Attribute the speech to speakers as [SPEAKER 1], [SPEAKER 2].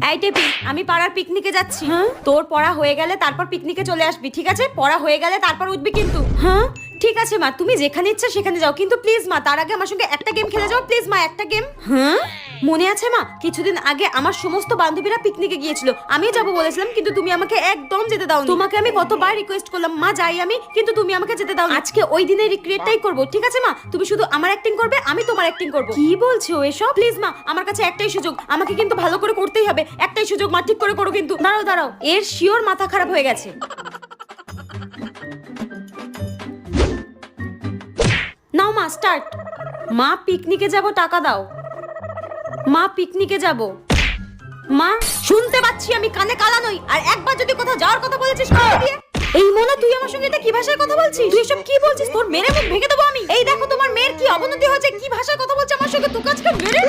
[SPEAKER 1] এই টেপি, আমি পাড়ার পিকনিকে যাচ্ছি। তোর পড়া হয়ে গেলে তারপর পিকনিকে চলে আসবি, ঠিক আছে? পড়া হয়ে গেলে তারপর উঠবি কিন্তু। হ্যাঁ ঠিক আছে মা, তুমি যেখানে ইচ্ছা সেখানে যাও, কিন্তু প্লিজ মা তার আগে আমার সঙ্গে একটা গেম খেলে যাও প্লিজ মা, একটা গেম। হ্যাঁ মনে আছে মা, কিছুদিন আগে আমার সমস্ত বান্ধবীরা পিকনিকে গিয়েছিল, আমি যাব বলেছিলাম কিন্তু তুমি আমাকে একদম যেতে দাও। তোমাকে আমি কতবার রিকোয়েস্ট করলাম মা যাই আমি, কিন্তু তুমি আমাকে যেতে দাও। আজকে ওই দিনের রিক্রিয়েটটাই করব, ঠিক আছে মা? তুমি শুধু আমার অ্যাক্টিং করবে, আমি তোমার অ্যাক্টিং করব। কি বলছো এসব? প্লিজ মা, আমার কাছে একটাই সুযোগ, আমাকে কিন্তু ভালো করে করতেই হবে। একটাই সুযোগ মা, ঠিক করে করো কিন্তু। দাঁড়াও দাঁড়াও, এর শিওর মাথা খারাপ হয়ে গেছে। নাও মা স্টার্ট। মা পিকনিকে যাব, টাকা দাও। মা পিকনিকে যাব। মা শুনতে পাচ্ছি আমি, কানে কালা নই। আর একবার যদি কোথাও যাওয়ার কথা বলেছিস কথা দিয়ে। এই মোনা, তুই আমার সঙ্গে এটা কি ভাষায় কথা বলছিস? তুই এসব কি বলছিস? তোর মেরে মুখ ভেঙে দেবো আমি। এই দেখো তোমার মেয়ের কি অবনতি হয়েছে, কি ভাষায় কথা বলছে আমার সঙ্গে। তোকে আজকে মেরে